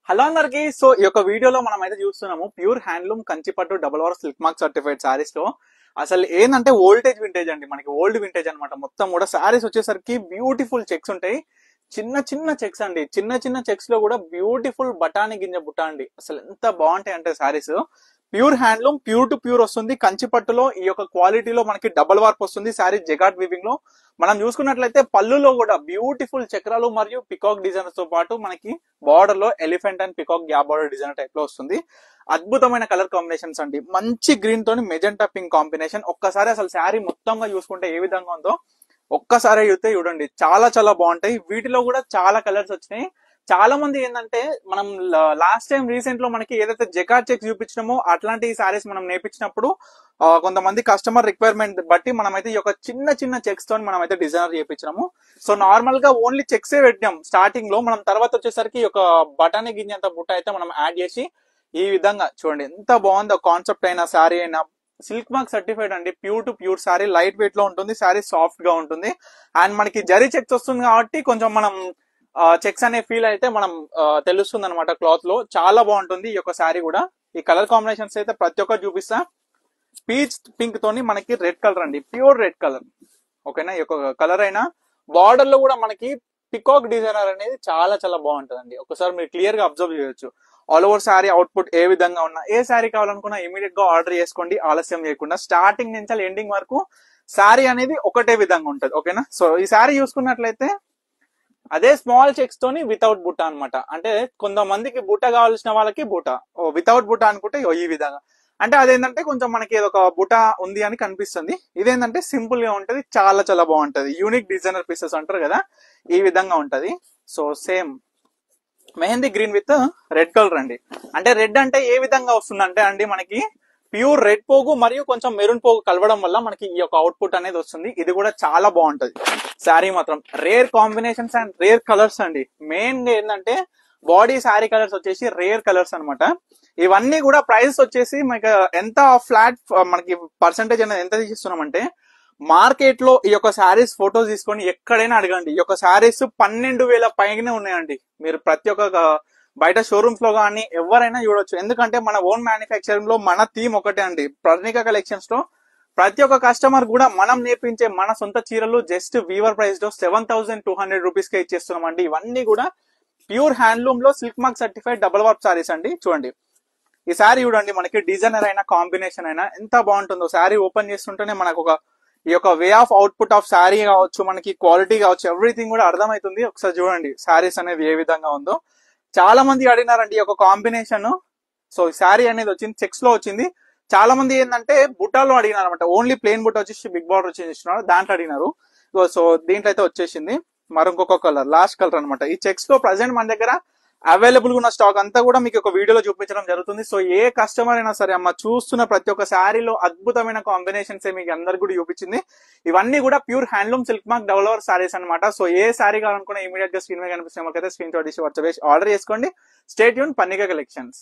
Hello అందరికి. So ఈ యొక్క వీడియోలో మనం అయితే చూస్తున్నాము ప్యూర్ హ్యాండ్లూమ్ కంచిపట్టు double over silk mark certified saris లో అసలు ఏంటంటే ఓల్టేజ్ వింటేజ్ అండి. మనకి ఓల్డ్ వింటేజ్ అనమాట. మొత్తం కూడా సారీస్ వచ్చేసరికి బ్యూటిఫుల్ చెక్స్ ఉంటాయి. చిన్న చిన్న చెక్స్ అండి. చిన్న చిన్న చెక్స్ లో కూడా బ్యూటిఫుల్ బఠానీ గింజ బుట్ట అండి. అసలు ఎంత బాగుంటాయి అంటే saris pure handloom pure to pure వస్తుంది. కంచిపట్టులో ఈ యొక్క క్వాలిటీలో మనకి డబల్ వార్ప్ వస్తుంది. సారీ జెగాట్ వీవింగ్ లో మనం చూసుకున్నట్లయితే పళ్ళులో కూడా బ్యూటిఫుల్ చక్రాలు మరియు పికాక్ డిజైన్స్ తో పాటు మనకి బార్డర్ లో elephant and peacock gap border design type లో వస్తుంది. అద్భుతమైన కలర్ కాంబినేషన్స్ అండి. మంచి గ్రీన్ తోని మెజెంటా పింక్ కాంబినేషన్. ఒక్కసారి అసలు శారీ మొత్తంగా చూసుకుంటే ఏ విధంగా ఉందో ఒక్కసారి చూస్తే చూడండి, చాలా చాలా బాగుంటాయి. వీటిలో కూడా చాలా కలర్స్ వచ్చినాయి. చాలా మంది ఏంటంటే మనం లాస్ట్ టైం రీసెంట్ లో మనకి ఏదైతే జెకాట్ చెక్స్ చూపించినామో అట్లాంటి సారీస్ మనం నేర్పించినప్పుడు కొంతమంది కస్టమర్ రిక్వైర్మెంట్ బట్టి మనమైతే ఈ యొక్క చిన్న చిన్న చెక్స్ తో మనం అయితే డిజైనర్ చేయించినాము. సో నార్మల్ గా ఓన్లీ చెక్సే పెట్టాం స్టార్టింగ్ లో. మనం తర్వాత వచ్చేసరికి ఈ యొక్క బఠానీ గింజంత బుట్ట అయితే మనం యాడ్ చేసి ఈ విధంగా చూడండి ఎంత బాగుందో. కాన్సెప్ట్ అయినా శారీ అయినా సిల్క్ మార్క్ సర్టిఫైడ్ అండి. Pure to pure sari, light weight లో ఉంటుంది. శారీ సాఫ్ట్ గా ఉంటుంది. అండ్ మనకి జరీ చెక్స్ వస్తుంది కాబట్టి కొంచెం మనం చెక్స్ అనే ఫీల్ అయితే మనం తెలుస్తుంది అనమాట. క్లాత్ లో చాలా బాగుంటుంది ఈ యొక్క శారీ కూడా. ఈ కలర్ కాంబినేషన్స్ అయితే ప్రతి ఒక్కరు చూపిస్తా. పీచ్ పింక్ తోని మనకి రెడ్ కలర్ అండి, ప్యూర్ రెడ్ కలర్. ఓకేనా, ఈ యొక్క కలర్ అయినా బార్డర్ లో కూడా మనకి పికాక్ డిజైనర్ అనేది చాలా చాలా బాగుంటుందండి. ఒకసారి మీరు క్లియర్ గా అబ్జర్వ్ చేయొచ్చు. ఆల్ ఓవర్ శారీ అవుట్పుట్ ఏ విధంగా ఉన్నా, ఏ శారీ కావాలనుకున్నా ఇమీడియట్ గా ఆర్డర్ చేసుకోండి ఆలస్యం చేయకుండా. స్టార్టింగ్ నుంచి ఎండింగ్ వరకు శారీ అనేది ఒకటే విధంగా ఉంటది. ఓకేనా, సో ఈ శారీ చూసుకున్నట్లయితే అదే స్మాల్ చెక్స్ తోని వితౌట్ బుట్ట అనమాట. అంటే కొంతమందికి బుట్ట కావాల్సిన వాళ్ళకి బుట్ట, వితౌట్ బుట్ట అనుకుంటే ఈ విధంగా. అంటే అదేంటంటే కొంచెం మనకి ఒక బుట్ట ఉంది అని కనిపిస్తుంది. ఇదేంటంటే సింపుల్ గా ఉంటది, చాలా చాలా బాగుంటది. యూనిక్ డిజైనర్ పీసెస్ అంటారు కదా, ఈ విధంగా ఉంటది. So same mehndi green with red colour అండి. అంటే రెడ్ అంటే ఏ విధంగా వస్తుందంటే అండి మనకి ప్యూర్ రెడ్ పోగు మరియు కొంచెం మెరూన్ పోగు కలవడం వల్ల మనకి ఈ యొక్క అవుట్పుట్ అనేది వస్తుంది. ఇది కూడా చాలా బాగుంటది. శారీ మాత్రం rare combinations and rare colours అండి. మెయిన్ ఏంటంటే బాడీ శారీ కలర్స్ వచ్చేసి రేర్ కలర్స్ అనమాట. ఇవన్నీ కూడా ప్రైస్ వచ్చేసి మనకి ఎంత ఫ్లాట్ మనకి పర్సెంటేజ్ అనేది ఎంత తీసిస్తున్నామంటే, మార్కెట్ లో ఈ యొక్క శారీస్ ఫోటోస్ తీసుకొని ఎక్కడైనా అడగండి, ఈ యొక్క శారీస్ 12,000 పైనే ఉన్నాయండి. మీరు ప్రతి ఒక్క బయట షోరూమ్స్ లో కానీ ఎవరైనా చూడొచ్చు. ఎందుకంటే మన ఓన్ మ్యానుఫ్యాక్చరింగ్ లో మన థీమ్ ఒకటే అండి. ప్రర్ణిక కలెక్షన్స్ లో ప్రతి ఒక్క కస్టమర్ కూడా మనం నేర్పించే మన సొంత చీరలు జస్ట్ వీవర్ ప్రైస్ లో 7,200 రూపీస్ కే ఇచ్చేస్తున్నాం అండి. ఇవన్నీ కూడా ప్యూర్ హ్యాండ్లూమ్ లో silk mark certified double warp saris అండి. చూడండి ఈ శారీ చూడండి, మనకి డిజైనర్ అయినా కాంబినేషన్ అయినా ఎంత బాగుంటుందో. శారీ ఓపెన్ చేస్తుంటేనే మనకు ఒక ఈ యొక్క way of output of sari కావచ్చు, మనకి క్వాలిటీ కావచ్చు, ఎవ్రీథింగ్ కూడా అర్థమవుతుంది. ఒకసారి చూడండి శారీస్ అనేది ఏ విధంగా ఉందో. చాలా మంది అడిగినారండి ఈ యొక్క కాంబినేషన్. సో శారీ అనేది వచ్చింది చెక్స్ లో వచ్చింది. చాలా మంది ఏంటంటే బుట్టాలో అడిగినారు అనమాట. ఓన్లీ ప్లెయిన్ బుట్ట వచ్చేసి బిగ్ బార్డర్ వచ్చేసినారు, దాంట్లో అడిగినారు. సో దీంట్లో అయితే వచ్చేసింది మరొక కలర్, లాస్ట్ కలర్ అనమాట. ఈ చెక్స్ లో ప్రజెంట్ మన దగ్గర అవైలబుల్ ఉన్న స్టాక్ అంతా కూడా మీకు ఒక వీడియోలో చూపించడం జరుగుతుంది. సో ఏ కస్టమర్ అయినా సరే అమ్మ చూస్తున్న ప్రతి ఒక్క శారీలో అద్భుతమైన కాంబినేషన్స్ మీకు అందరికి కూడా చూపించింది. ఇవన్నీ కూడా pure handloom silk mark double over saris అనమాట. సో ఏ శారీ కావాలనుకున్నా ఇమీడియట్ గా స్క్రీన్ మీద కనిపిస్తే స్క్రీన్ షాట్ తీసి వాట్సాప్ ఆర్డర్ చేసుకోండి. Stay tune Parnika collections.